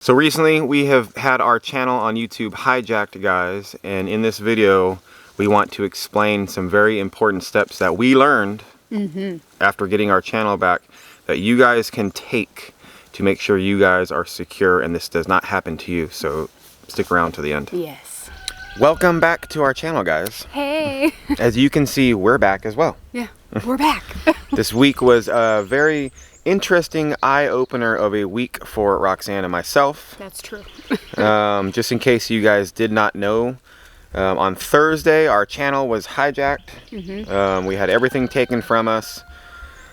So recently we have had our channel on YouTube hijacked, guys, and in this video we want to explain some very important steps that we learned after getting our channel back that you guys can take to make sure you guys are secure and this does not happen to you. So stick around to the end. Yes. Welcome back to our channel, guys. Hey. As you can see, we're back as well. Yeah, we're back. This week was a very interesting eye-opener of a week for Roxanne and myself. That's true. Just in case you guys did not know, on Thursday our channel was hijacked. We had everything taken from us.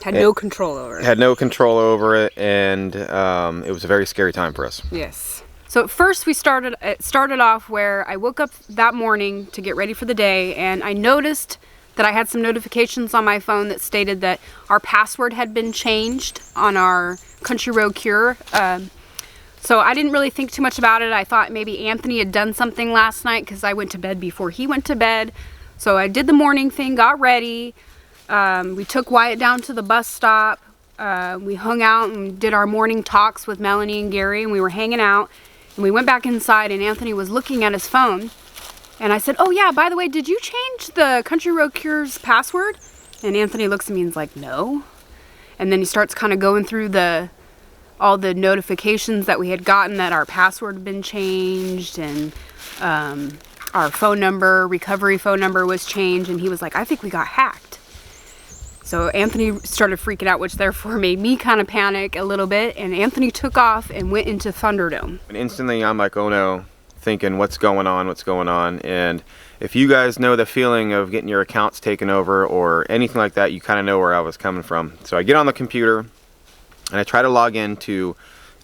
Had no control over it. Had no control over it, and it was a very scary time for us. Yes. So at first it started off where I woke up that morning to get ready for the day, and I noticed that I had some notifications on my phone that stated that our password had been changed on our HIJACKED. So I didn't really think too much about it. I thought maybe Anthony had done something last night because I went to bed before he went to bed. So I did the morning thing, got ready. We took Wyatt down to the bus stop. We hung out and did our morning talks with Melanie and Gary, and we were hanging out. And we went back inside, and Anthony was looking at his phone. And I said, oh yeah, by the way, did you change the thecountryroadcure's password? And Anthony looks at me and is like, no. And then he starts kind of going through all the notifications that we had gotten that our password had been changed, and our phone number, recovery phone number was changed, and he was like, I think we got hacked. So Anthony started freaking out, which therefore made me kind of panic a little bit, and Anthony took off and went into Thunderdome. And instantly I'm like, oh no, thinking what's going on. And if you guys know the feeling of getting your accounts taken over or anything like that, you kind of know where I was coming from. So I get on the computer and I try to log into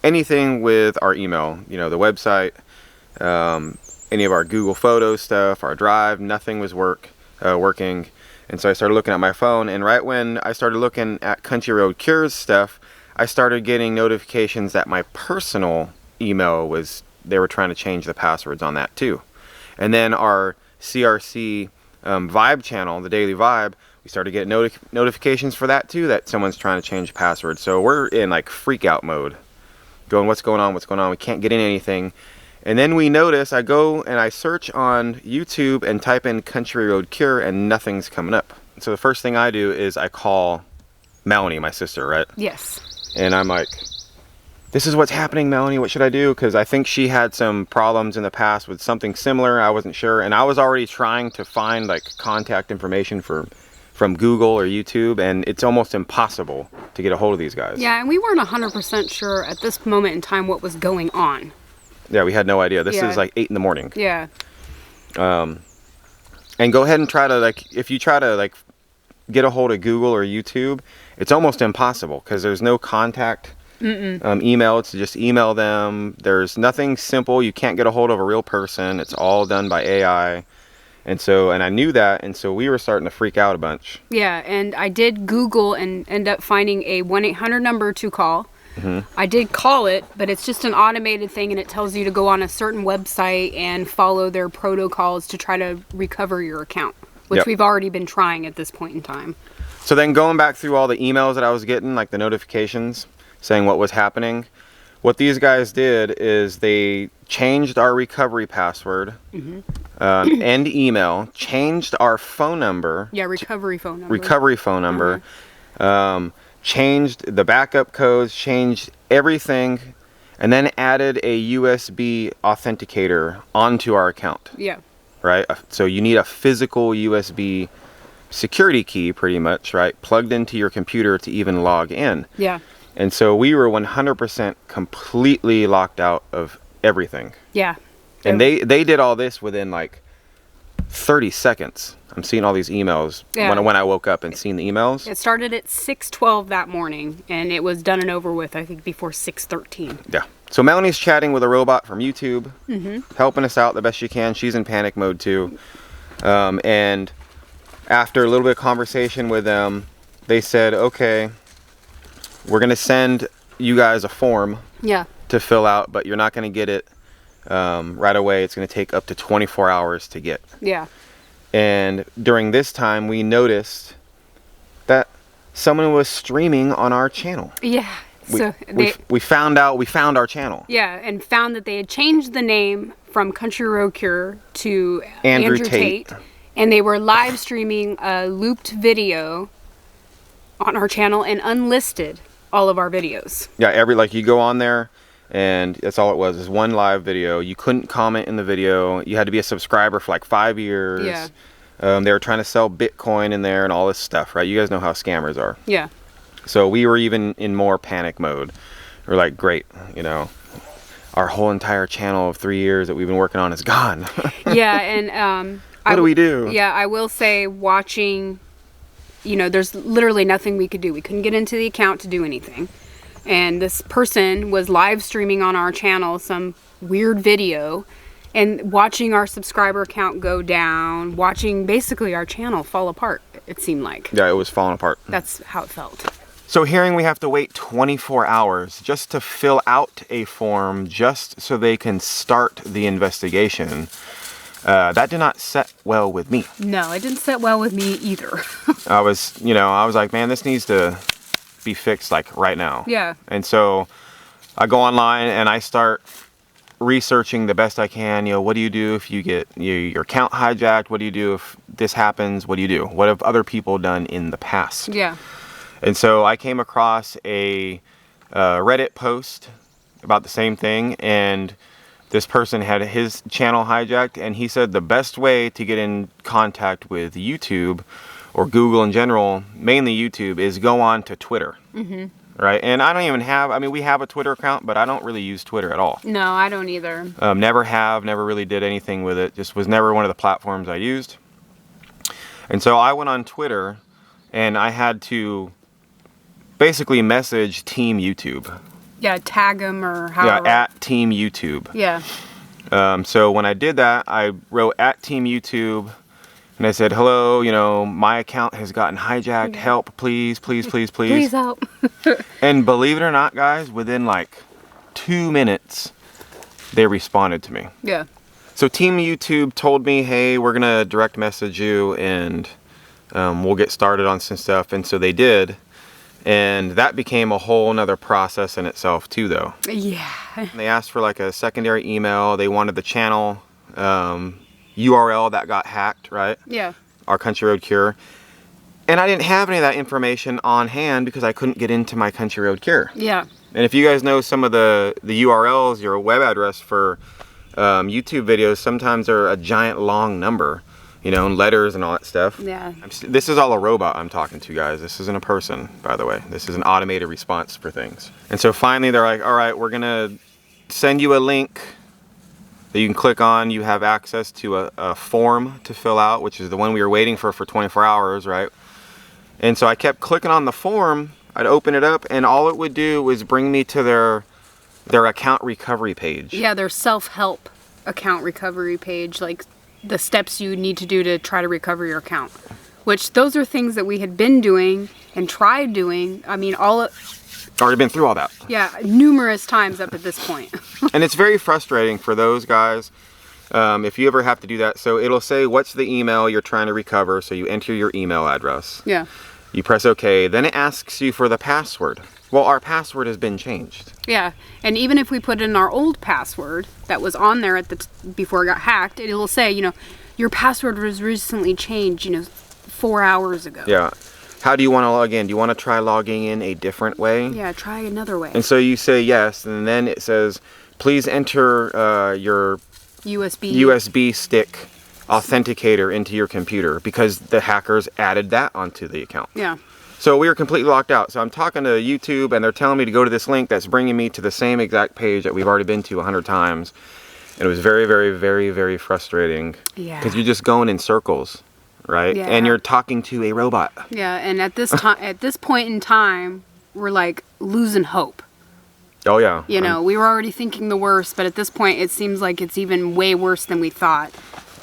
anything with our email, you know, the website, any of our Google Photos stuff, our Drive, nothing was working. And so I started looking at my phone, and right when I started looking at HIJACKED's stuff, I started getting notifications that my personal email they were trying to change the passwords on that too. And then our CRC Vibe channel, the Daily Vibe, we started getting notifications for that too, that someone's trying to change the password. So we're in like freak out mode, going, what's going on? We can't get in anything. And then we notice, I go and I search on YouTube and type in HIJACKED, and nothing's coming up. So the first thing I do is I call Melanie, my sister, right? Yes. And I'm like, this is what's happening, Melanie, what should I do? Because I think she had some problems in the past with something similar. I wasn't sure. And I was already trying to find like contact information from Google or YouTube, and it's almost impossible to get a hold of these guys. Yeah, and we weren't 100% sure at this moment in time what was going on. Yeah, we had no idea. This is like 8 in the morning. Yeah. And go ahead and try to, like, if you try to like get a hold of Google or YouTube, it's almost impossible because there's no contact email. It's just email them. There's nothing simple. You can't get a hold of a real person. It's all done by AI. And I knew that, and so we were starting to freak out a bunch. Yeah, and I did Google and end up finding a 1-800 number to call. I did call it, but it's just an automated thing, and it tells you to go on a certain website and follow their protocols to try to recover your account, which we've already been trying at this point in time. So then going back through all the emails that I was getting, like the notifications saying what was happening, what these guys did is they changed our recovery password and email, changed our phone number. Yeah, recovery phone number. Recovery phone number. Changed the backup codes, changed everything, and then added a USB authenticator onto our account. Yeah. Right? So you need a physical USB security key, pretty much, right? Plugged into your computer to even log in. Yeah. And so we were 100% completely locked out of everything. Yeah. And they did all this within like 30 seconds. I'm seeing all these emails when I woke up and seeing the emails. It started at 6:12 that morning, and it was done and over with, I think, before 6:13. Yeah. So Melanie's chatting with a robot from YouTube, helping us out the best she can. She's in panic mode too. And after a little bit of conversation with them, they said, okay, we're going to send you guys a form to fill out, but you're not going to get it right away. It's going to take up to 24 hours to get. Yeah. And during this time, we noticed that someone was streaming on our channel. Yeah. we found our channel. Yeah, and found that they had changed the name from Country Road Cure to Andrew Tate. And they were live streaming a looped video on our channel and unlisted all of our videos. Yeah, like you go on there and that's all it was, is one live video. You couldn't comment in the video. You had to be a subscriber for like 5 years. Yeah. They were trying to sell Bitcoin in there and all this stuff, right? You guys know how scammers are. Yeah. So we were even in more panic mode. We're like, great, our whole entire channel of 3 years that we've been working on is gone. Yeah, and what do we do? Yeah, I will say, watching, there's literally nothing we could do. We couldn't get into the account to do anything. And this person was live streaming on our channel some weird video, and watching our subscriber count go down, watching basically our channel fall apart, it seemed like. Yeah, it was falling apart. That's how it felt. So hearing we have to wait 24 hours just to fill out a form just so they can start the investigation, that did not set well with me. No, it didn't set well with me either. I was like, man, this needs to be fixed like right now. Yeah. And so I go online and I start researching the best I can. What do you do if you get your account hijacked? What do you do if this happens? What do you do? What have other people done in the past? Yeah. And so I came across a Reddit post about the same thing, and this person had his channel hijacked, and he said the best way to get in contact with YouTube or Google in general, mainly YouTube, is go on to Twitter. Mm-hmm. Right? And I don't even we have a Twitter account, but I don't really use Twitter at all. No, I don't either. Never really did anything with it. Just was never one of the platforms I used. And so I went on Twitter, and I had to basically message Team YouTube. Yeah, tag them or however. Yeah, at Team YouTube. Yeah. So when I did that, I wrote at Team YouTube, and I said, hello, my account has gotten hijacked. Help, please, please, please, please. Please help. And believe it or not, guys, within like 2 minutes, they responded to me. Yeah. So Team YouTube told me, hey, we're going to direct message you, and we'll get started on some stuff. And so they did. And that became a whole nother process in itself too, though. Yeah. They asked for like a secondary email. They wanted the channel URL that got hacked, right? Yeah. Our Country Road Cure. And I didn't have any of that information on hand because I couldn't get into my Country Road Cure. Yeah. And if you guys know some of the URLs, your web address for YouTube videos, sometimes they're a giant long number. And letters and all that stuff. Yeah. This is all a robot I'm talking to, guys. This isn't a person, by the way. This is an automated response for things. And so finally they're like, all right, we're going to send you a link that you can click on. You have access to a form to fill out, which is the one we were waiting for 24 hours, right? And so I kept clicking on the form. I'd open it up, and all it would do was bring me to their account recovery page. Yeah, their self-help account recovery page, like the steps you need to do to try to recover your account, which those are things that we had been doing and tried doing. Already been through all that. Yeah, numerous times up at this point. And it's very frustrating for those guys if you ever have to do that. So it'll say, what's the email you're trying to recover? So you enter your email address. Yeah. You press OK. Then it asks you for the password. Well, our password has been changed. Yeah, and even if we put in our old password that was on there before it got hacked, it'll say, your password was recently changed, 4 hours ago. Yeah. How do you want to log in? Do you want to try logging in a different way? Yeah, try another way. And so you say yes, and then it says, please enter your USB stick authenticator into your computer, because the hackers added that onto the account. Yeah. So we were completely locked out. So I'm talking to YouTube, and they're telling me to go to this link that's bringing me to the same exact page that we've already been to 100 times. And it was very, very, very, very frustrating. Yeah. Because you're just going in circles, right? Yeah. And you're talking to a robot. Yeah, and at this point in time, we're like losing hope. Oh yeah. We were already thinking the worst, but at this point, it seems like it's even way worse than we thought.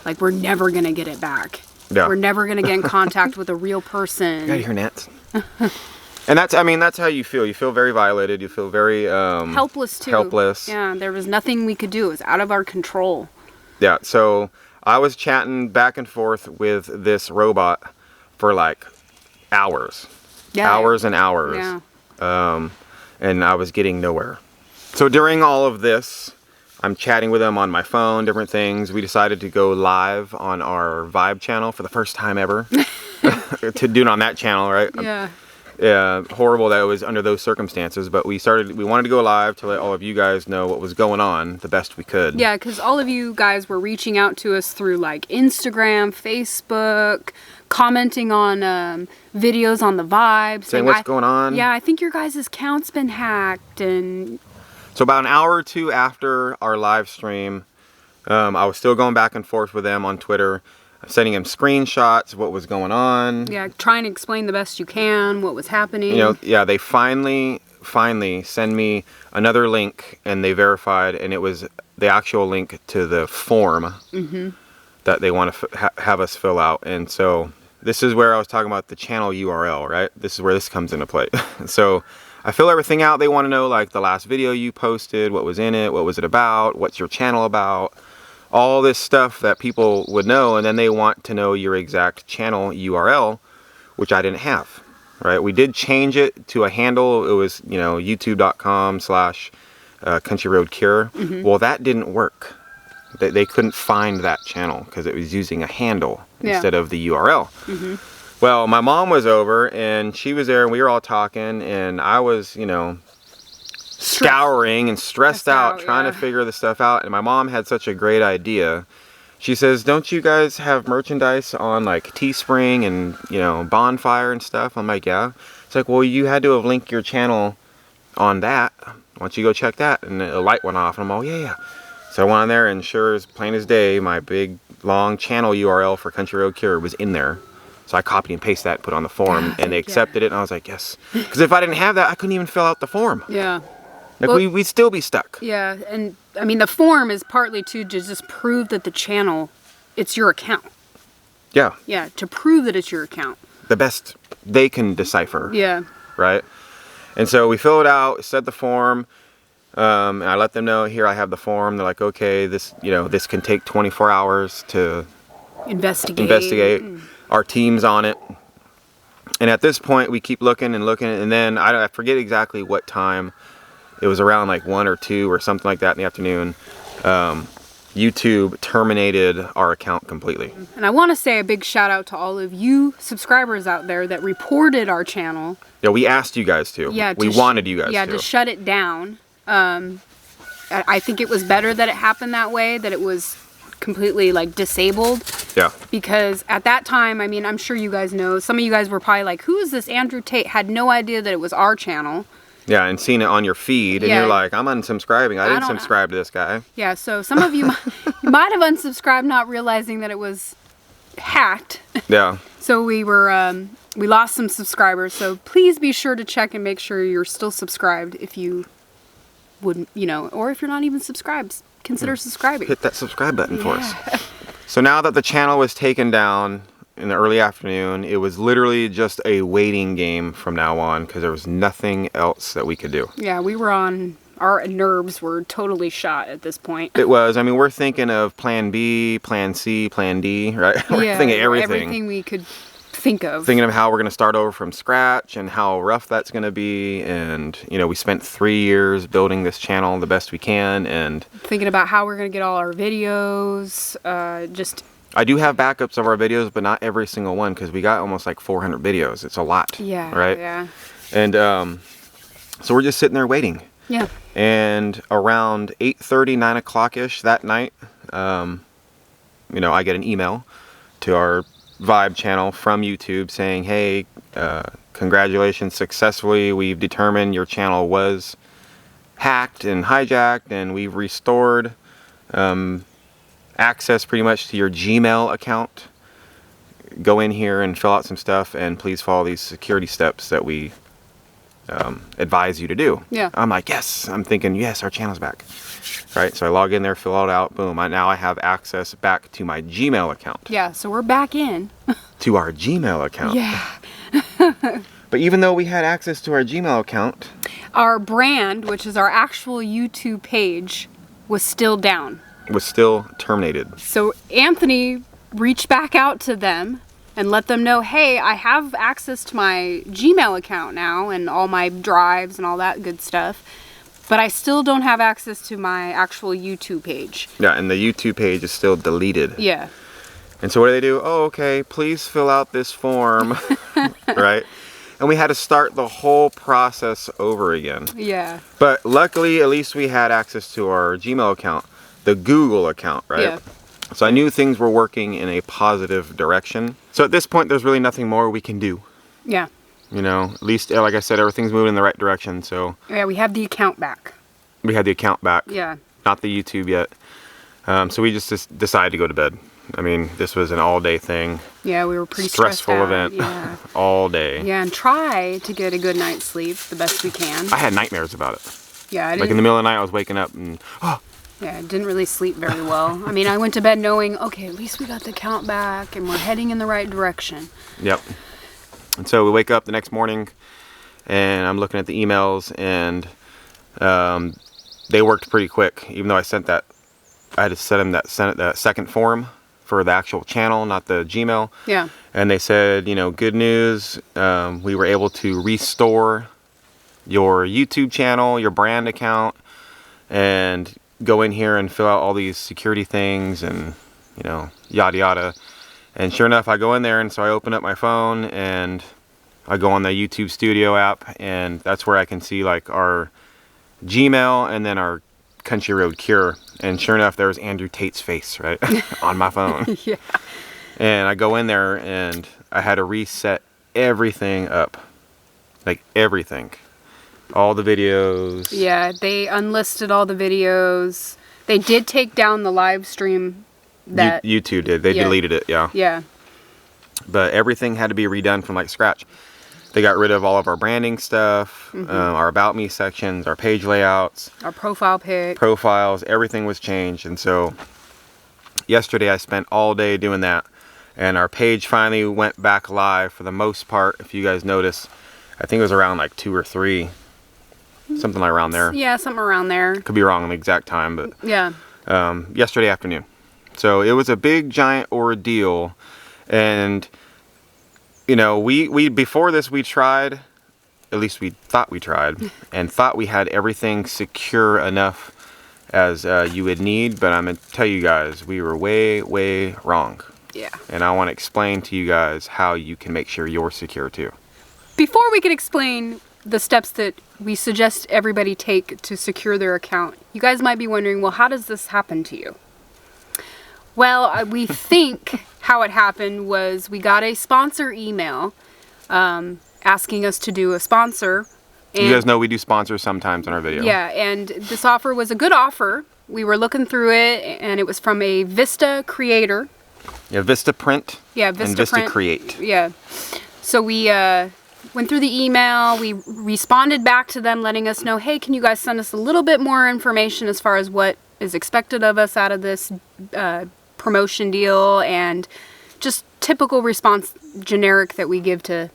Like, we're never gonna get it back. Yeah. We're never gonna get in contact with a real person. You gotta hear gnats. And that's how you feel. You feel very violated. You feel very helpless too. Helpless. Yeah, there was nothing we could do. It was out of our control. Yeah. So I was chatting back and forth with this robot for like hours. Yeah. Hours and hours. Yeah. and I was getting nowhere. So during all of this, I'm chatting with them on my phone, different things. We decided to go live on our Vibe channel for the first time ever. To do it on that channel, right? Yeah. Yeah, horrible that it was under those circumstances, but we wanted to go live to let all of you guys know what was going on the best we could. Yeah, because all of you guys were reaching out to us through like Instagram, Facebook, commenting on videos on the Vibe. Saying what's going on. Yeah, I think your guys' account's been hacked. And so about an hour or two after our live stream, I was still going back and forth with them on Twitter, sending them screenshots of what was going on. Yeah, trying to explain the best you can what was happening. You know, yeah, they finally send me another link, and they verified, and it was the actual link to the form that they want to have us fill out. And so this is where I was talking about the channel URL, right? This is where this comes into play. So I fill everything out. They want to know like the last video you posted, what was in it, what was it about, what's your channel about, all this stuff that people would know, and then they want to know your exact channel URL, which I didn't have, right? We did change it to a handle. It was, you know, youtube.com/countryroadcure. Well, that didn't work. They couldn't find that channel because it was using a handle instead of the URL. Well, my mom was over, and she was there, and we were all talking, and I was, you know, scouring and stressed out trying to figure this stuff out. And my mom had such a great idea. She says, don't you guys have merchandise on like Teespring and, you know, Bonfire and stuff? I'm like, yeah. It's like, well, you had to have linked your channel on that. Why don't you go check that? And the light went off, and I'm all, yeah. So I went on there, and sure as plain as day, my big long channel URL for Country Road Cure was in there. So I copied and pasted that, put on the form, and they accepted it, and I was like, yes. Because if I didn't have that, I couldn't even fill out the form. Yeah. Like, well, we'd still be stuck. Yeah, and I mean, the form is partly to just prove that the channel, it's your account. Yeah. Yeah, to prove that it's your account. The best they can decipher. Yeah. Right? And so we fill it out, set the form, and I let them know, here I have the form. They're like, okay, this, you know, this can take 24 hours to investigate. Our team's on it. And at this point, we keep looking, and then I forget exactly what time. It was around like 1 or 2 or something like that in the afternoon. YouTube terminated our account completely. And I want to say a big shout out to all of you subscribers out there that reported our channel. Yeah, we asked you guys to. Yeah, we wanted you guys to. Yeah, to shut it down. I think it was better that it happened that way, that it was completely like disabled. Yeah. Because at that time, I mean, I'm sure you guys know, some of you guys were probably like, who is this Andrew Tate? Had no idea that it was our channel. Yeah, and seeing it on your feed, and you're like, I'm unsubscribing. I didn't subscribe to this guy. Yeah, so some of you might have unsubscribed, not realizing that it was hacked. Yeah. So we lost some subscribers. So please be sure to check and make sure you're still subscribed if you wouldn't, you know, or if you're not even subscribed, consider subscribing. Hit that subscribe button for us. So now that the channel was taken down in the early afternoon, it was literally just a waiting game from now on, because there was nothing else that we could do. Yeah, our nerves were totally shot at this point. It was. I mean, we're thinking of plan B, plan C, plan D, right? We're thinking of everything. Everything we could think of. Thinking of how we're going to start over from scratch and how rough that's going to be. And, you know, we spent 3 years building this channel the best we can. And thinking about how we're going to get all our videos, I do have backups of our videos, but not every single one, because we got almost like 400 videos. It's a lot. Yeah. Right? Yeah. And so we're just sitting there waiting. Yeah. And around 8:30, 9 o'clock-ish that night, you know, I get an email to our Vibe channel from YouTube saying, hey, congratulations, successfully, we've determined your channel was hacked and hijacked, and we've restored access pretty much to your Gmail account. Go in here and fill out some stuff, and please follow these security steps that we advise you to do. Yeah. I'm like, yes. I'm thinking, yes, our channel's back. Right? So I log in there, fill it out, boom. Now I have access back to my Gmail account. Yeah, so we're back in. To our Gmail account. Yeah. But even though we had access to our Gmail account, our brand, which is our actual YouTube page, was still down. Was still terminated. So Anthony reached back out to them and let them know, hey, I have access to my Gmail account now and all my drives and all that good stuff, but I still don't have access to my actual YouTube page. Yeah, and the YouTube page is still deleted. Yeah. And so what do they do? Oh, okay, please fill out this form, right? And we had to start the whole process over again. Yeah. But luckily, at least we had access to our Gmail account, the Google account, right? Yeah. So I knew things were working in a positive direction. So at this point, there's really nothing more we can do. Yeah. You know, at least, like I said, everything's moving in the right direction. So Yeah, we have the account back. we had the account back. Yeah. Not the YouTube yet. So we just decided to go to bed. I mean, this was an all-day thing. Yeah, we were pretty Stressful stressed out. event. Yeah. All day. Yeah, and try to get a good night's sleep the best we can. I had nightmares about it. Yeah, I Like in didn't, the middle of the night, I was waking up and, oh, yeah, I didn't really sleep very well. I mean, I went to bed knowing, okay, at least we got the count back and we're heading in the right direction. yep. And so we wake up the next morning and I'm looking at the emails and they worked pretty quick. Even though I had to send them that second form for the actual channel, not the Gmail. Yeah. And they said, you know, good news. We were able to restore your YouTube channel, your brand account, and go in here and fill out all these security things and, you know, yada yada. And sure enough, I go in there, and so I open up my phone and I go on the YouTube Studio app, and that's where I can see like our Gmail and then our Country Road Cure. And sure enough, there's Andrew Tate's face right on my phone. Yeah. And I go in there and I had to reset everything up. Like everything. All the videos. Yeah, they unlisted all the videos. They did take down the live stream that YouTube did. They Yeah. deleted it, yeah. Yeah. But everything had to be redone from like scratch. They got rid of all of our branding stuff, our About Me sections, our page layouts, Our profile pic. profiles, everything was changed. And so yesterday I spent all day doing that. And our page finally went back live for the most part. If you guys notice, I think it was around like 2 or 3, something like around there. Yeah, something around there. Could be wrong on the exact time, but Yeah. yesterday afternoon. So it was a big giant ordeal. And you know, we before this we tried, at least we thought we tried, and thought we had everything secure enough as you would need. But I'm gonna tell you guys, we were way wrong. Yeah. And I want to explain to you guys how you can make sure you're secure too. Before we can explain the steps that we suggest everybody take to secure their account, you guys might be wondering, well, how does this happen to you? Well, we think how it happened was we got a sponsor email asking us to do a sponsor. And You guys know we do sponsors sometimes in our video. yeah, and this offer was a good offer. We were looking through it, and it was from a Vista creator. Yeah, Vista Print Yeah, and Vista Vista Print. Create. Yeah. So we went through the email. We responded back to them letting us know, hey, can you guys send us a little bit more information as far as what is expected of us out of this promotion deal, and just typical response, generic, that we give to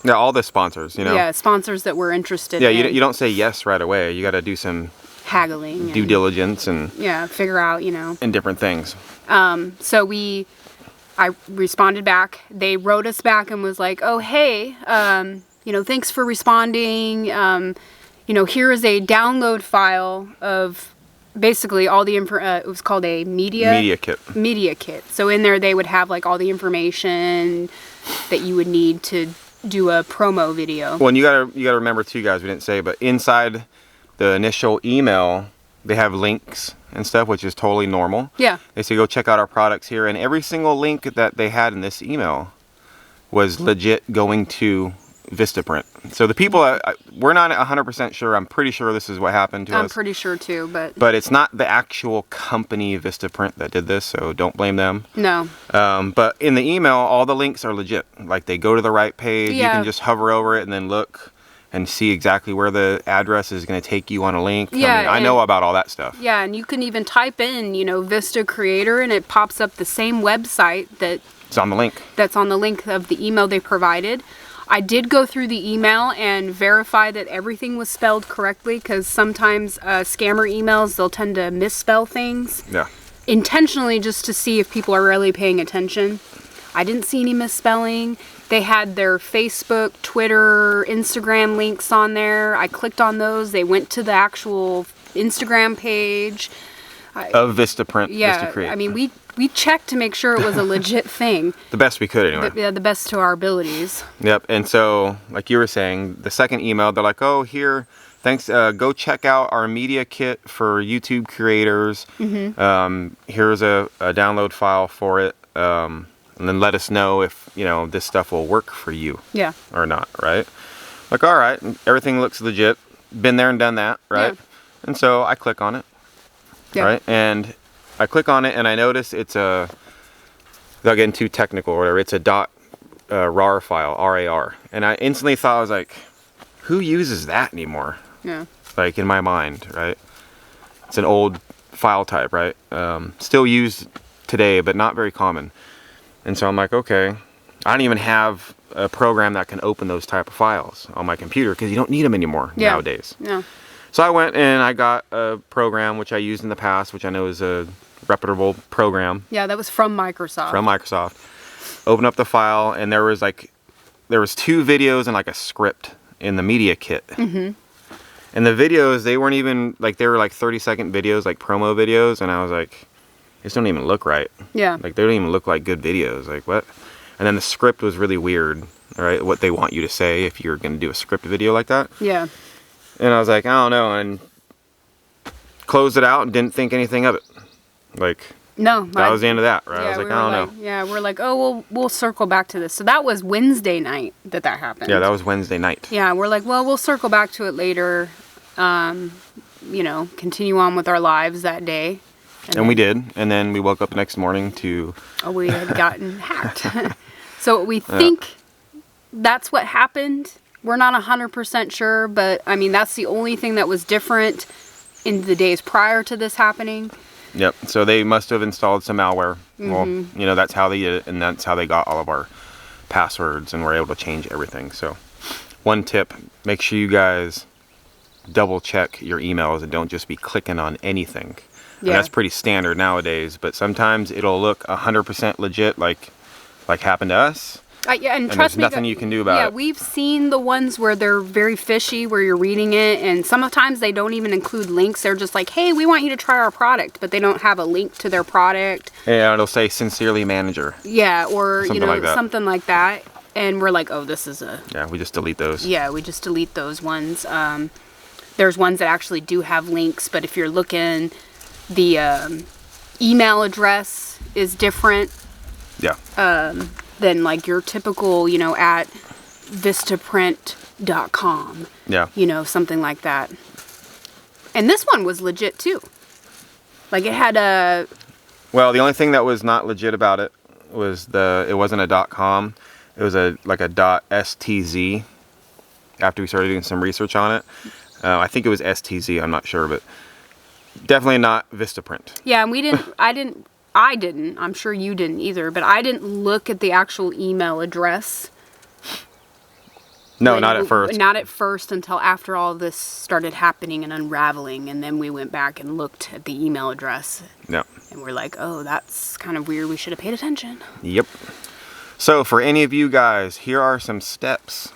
Yeah, all the sponsors, you know. yeah, sponsors that we're interested Yeah, in. you don't say yes right away. You got to do some haggling. due and, diligence and yeah, figure out, and different things. So I responded back. They wrote us back and was like, oh, hey, thanks for responding. Here is a download file of basically all the it was called a media kit. So in there they would have like all the information that you would need to do a promo video. Well, and you gotta remember too, guys. We didn't say, but inside the initial email, they have links and stuff, which is totally normal. Yeah. They say go check out our products here, and every single link that they had in this email was legit going to Vistaprint. So the people, we're not 100% sure. I'm pretty sure this is what happened to us. I'm pretty sure too, but it's not the actual company Vistaprint that did this, so don't blame them. no. But in the email, all the links are legit. Like they go to the right page. Yeah. You can just hover over it and then look and see exactly where the address is going to take you on a link. Yeah, I know about all that stuff. Yeah, and you can even type in, Vista Creator, and it pops up the same website It's on the link. that's on the link of the email they provided. I did go through the email and verify that everything was spelled correctly, because sometimes scammer emails, they'll tend to misspell things Yeah. intentionally just to see if people are really paying attention. I didn't see any misspelling. They had their Facebook, Twitter, Instagram links on there. I clicked on those. They went to the actual Instagram page. Of Vistaprint. Yeah, Vistacreate. I mean, we checked to make sure it was a legit thing. The best we could, anyway. The best to our abilities. Yep. And so, like you were saying, the second email, they're like, oh, here, thanks. Go check out our media kit for YouTube creators. Here's a download file for it. And then let us know if, this stuff will work for you. Yeah. Or not, right? Like, all right, everything looks legit. Been there and done that, right? Yeah. And so I click on it. Yeah. Right? And I click on it and I notice it's without getting too technical or whatever, it's a .rar file, RAR. And I instantly thought, I was like, who uses that anymore? Yeah. Like in my mind, right? It's an old file type, right? Still used today, but not very common. And so I'm like, okay, I don't even have a program that can open those type of files on my computer because you don't need them anymore nowadays. Yeah. So I went and I got a program which I used in the past, which I know is a reputable program. Yeah, that was from Microsoft. From Microsoft. Open up the file and there was 2 videos and like a script in the media kit. And the videos, they weren't even they were 30-second videos, like promo videos, and I was like, these don't even look right. Yeah. Like they don't even look like good videos. Like what? And then the script was really weird, right? What they want you to say if you're going to do a script video like that. Yeah. And I was like, I don't know, and closed it out and didn't think anything of it. No. That was the end of that, right? Yeah, I was like, I don't know. Yeah, we're like, oh, we'll circle back to this. So that was Wednesday night that happened. Yeah, that was Wednesday night. Yeah, we're like, well, we'll circle back to it later. Continue on with our lives that day. And we did. And then we woke up the next morning to... Oh, we had gotten hacked. So we think that's what happened. We're not 100% sure, but I mean, that's the only thing that was different in the days prior to this happening. Yep. So they must have installed some malware. Well, that's how they did it, and that's how they got all of our passwords and were able to change everything. So one tip, make sure you guys double check your emails and don't just be clicking on anything. Yeah. And that's pretty standard nowadays, but sometimes it'll look 100% legit like happened to us. Yeah, and trust there's me, nothing you can do about it. Yeah, we've seen the ones where they're very fishy, where you're reading it, and sometimes they don't even include links. They're just like, hey, we want you to try our product, but they don't have a link to their product. Yeah, it'll say sincerely manager. Yeah, or something something like that. And we're like, oh, this is a... Yeah, we just delete those. Yeah, we just delete those ones. There's ones that actually do have links, but if you're looking, the email address is different. Yeah. Than your typical, at vistaprint.com. Yeah. Something like that. And this one was legit too. It had a... Well, the only thing that was not legit about it was it wasn't a .com. It was a .stz. After we started doing some research on it. I think it was STZ, I'm not sure, but definitely not Vistaprint. Yeah, and I didn't. I'm sure you didn't either, but I didn't look at the actual email address. No, not at first. Not at first until after all this started happening and unraveling, and then we went back and looked at the email address. Yeah. And we're like, oh, that's kind of weird. We should have paid attention. Yep. So for any of you guys, here are some steps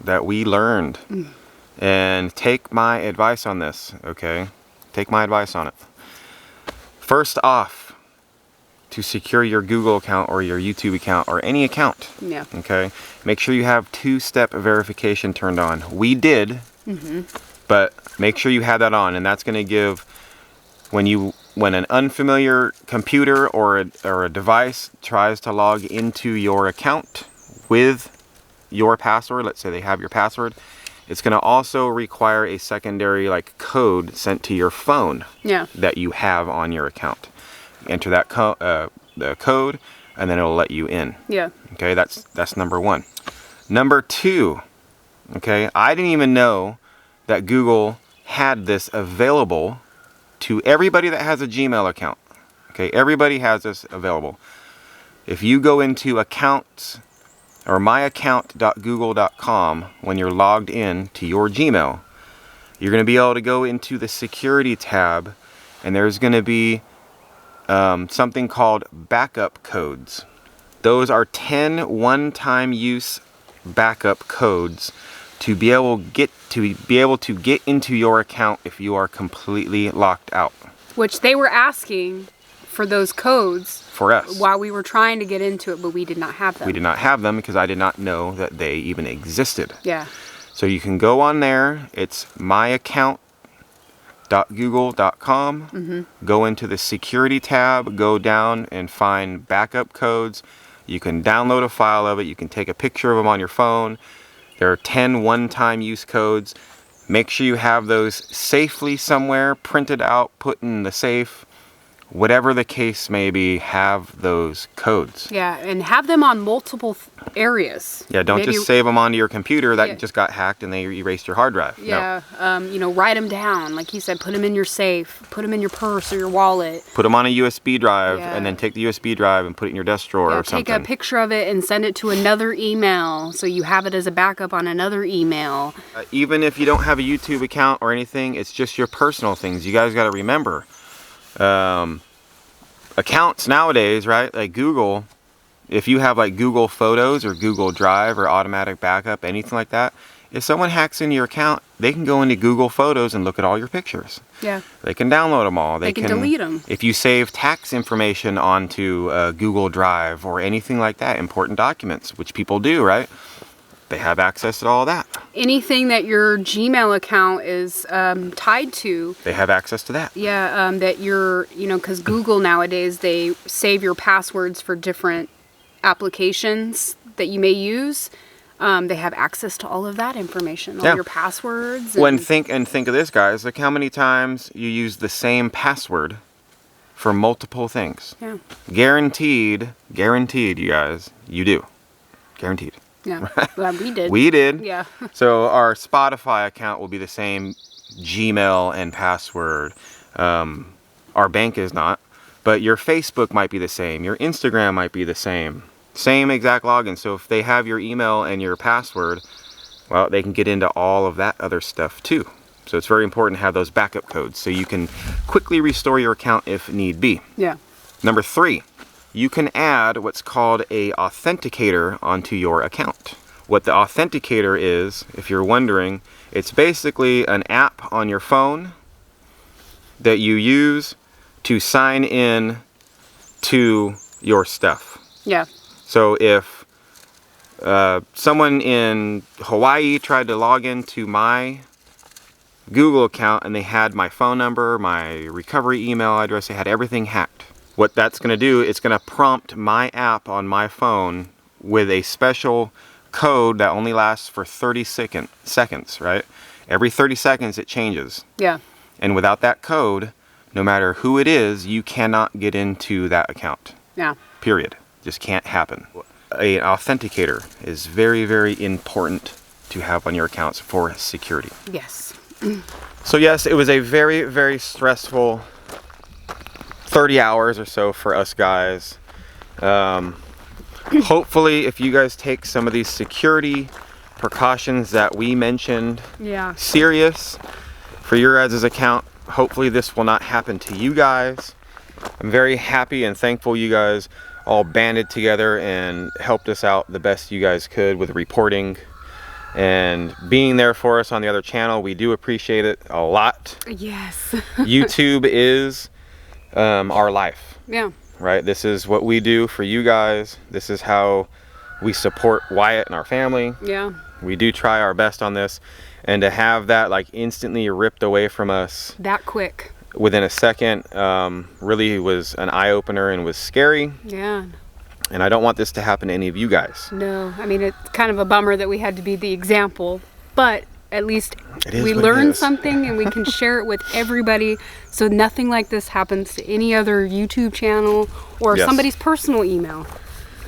that we learned. And take my advice on this, okay? Take my advice on it. First off, to secure your Google account or your YouTube account or any account. Yeah. Okay. Make sure you have 2-step verification turned on. We did, but make sure you have that on, and that's going to give when an unfamiliar computer or a device tries to log into your account with your password. Let's say they have your password. It's going to also require a secondary code sent to your phone. Yeah. That you have on your account. Enter that the code, and then it'll let you in. Yeah. Okay, that's number 1. Number 2, okay, I didn't even know that Google had this available to everybody that has a Gmail account. Okay, everybody has this available. If you go into accounts or myaccount.google.com when you're logged in to your Gmail, you're going to be able to go into the security tab, and there's going to be something called backup codes. Those are 10 one-time use backup codes to be able to get into your account if you are completely locked out. Which they were asking for those codes For us. while we were trying to get into it, but we did not have them. We did not have them because I did not know that they even existed. Yeah. So you can go on there. It's myaccount.google.com. Go into the security tab, go down and find backup codes. You can download a file of it. You can take a picture of them on your phone. There are 10 one-time use codes. Make sure you have those safely somewhere, printed out, put in the safe. Whatever the case may be, have those codes. Yeah, and have them on multiple areas. Yeah, don't Maybe, just save them onto your computer that Yeah. just got hacked and they erased your hard drive. Yeah, No. write them down. Like he said, put them in your safe, put them in your purse or your wallet. Put them on a USB drive Yeah. and then take the USB drive and put it in your desk drawer or Take something. a picture of it and send it to another email so you have it as a backup on another email. Even if you don't have a YouTube account or anything, it's just your personal things. You guys got to remember. Accounts nowadays, right? Like Google, if you have like Google Photos or Google Drive or automatic backup, anything like that, if someone hacks into your account, they can go into Google Photos and look at all your pictures. Yeah. They can download them all. They can delete them. If you save tax information onto Google Drive or anything like that, important documents, which people do, right? They have access to all that. Anything that your Gmail account is tied to. They have access to that. Yeah, that you're, because Google nowadays, they save your passwords for different applications that you may use. They have access to all of that information, all your passwords. Think of this, guys. Look how many times you use the same password for multiple things. Yeah. Guaranteed, you guys, you do. Guaranteed. Yeah, well, we did. We did. Yeah. So our Spotify account will be the same Gmail and password. Our bank is not, but your Facebook might be the same. Your Instagram might be the same. Same exact login. So if they have your email and your password, well, they can get into all of that other stuff too. So it's very important to have those backup codes so you can quickly restore your account if need be. Yeah. Number 3, you can add what's called a authenticator onto your account. What the authenticator is, if you're wondering, it's basically an app on your phone that you use to sign in to your stuff. Yeah. So if someone in Hawaii tried to log into my Google account and they had my phone number, my recovery email address, they had everything hacked. What that's going to do, it's going to prompt my app on my phone with a special code that only lasts for 30 seconds, right? Every 30 seconds it changes. Yeah. And without that code, no matter who it is, you cannot get into that account. Yeah. Period. Just can't happen. An authenticator is very, very important to have on your accounts for security. Yes. So yes, it was a very, very stressful 30 hours or so for us guys. Hopefully, if you guys take some of these security precautions that we mentioned serious for your guys' account, hopefully this will not happen to you guys. I'm very happy and thankful you guys all banded together and helped us out the best you guys could with reporting and being there for us on the other channel. We do appreciate it a lot. Yes. YouTube is our life. Yeah. Right? This is what we do for you guys. This is how we support Wyatt and our family. Yeah. We do try our best on this, and to have that like instantly ripped away from us that quick within a second really was an eye-opener and was scary. Yeah. And I don't want this to happen to any of you guys. No, I mean, it's kind of a bummer that we had to be the example, but at least we learned something and we can share it with everybody so nothing like this happens to any other YouTube channel or somebody's personal email.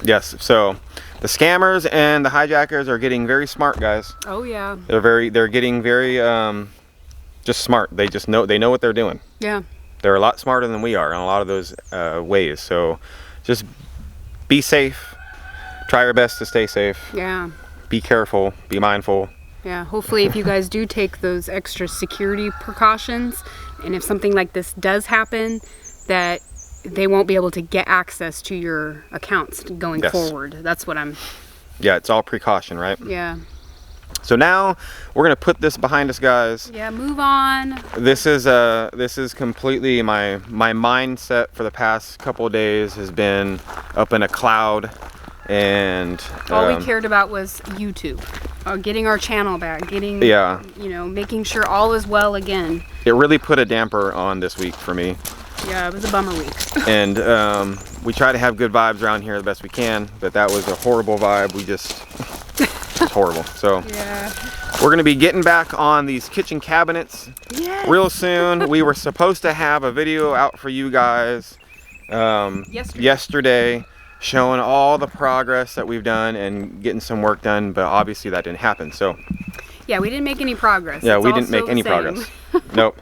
Yes, so the scammers and the hijackers are getting very smart, guys. Oh yeah. They're getting very just smart. They know what they're doing. Yeah. They're a lot smarter than we are in a lot of those ways. So just be safe. Try your best to stay safe. Yeah. Be careful. Be mindful. Yeah. Hopefully, if you guys do take those extra security precautions, and if something like this does happen, that they won't be able to get access to your accounts going forward. That's what I'm... Yeah, it's all precaution, right? Yeah. So now we're gonna put this behind us, guys. Yeah, move on. This is completely my mindset for the past couple of days has been up in a cloud, and all we cared about was YouTube, getting our channel back, getting making sure all is well again. It really put a damper on this week for me. Yeah, it was a bummer week. And we try to have good vibes around here the best we can, but that was a horrible vibe. We just, it's horrible. So we're gonna be getting back on these kitchen cabinets real soon. We were supposed to have a video out for you guys yesterday showing all the progress that we've done and getting some work done, but obviously that didn't happen. So yeah, we didn't make any progress. Yeah, we didn't make any progress. Nope.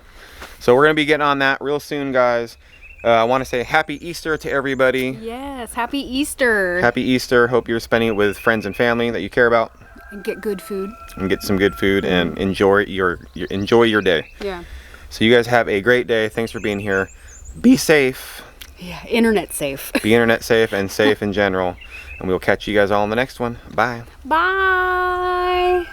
So we're gonna be getting on that real soon, guys. I want to say happy Easter to everybody. Yes, happy Easter. Happy Easter. Hope you're spending it with friends and family that you care about. And get good food. And get some good food and enjoy your day. Yeah. So you guys have a great day. Thanks for being here. Be safe. Yeah, internet safe. Be internet safe and safe in general. And we'll catch you guys all in the next one. Bye. Bye.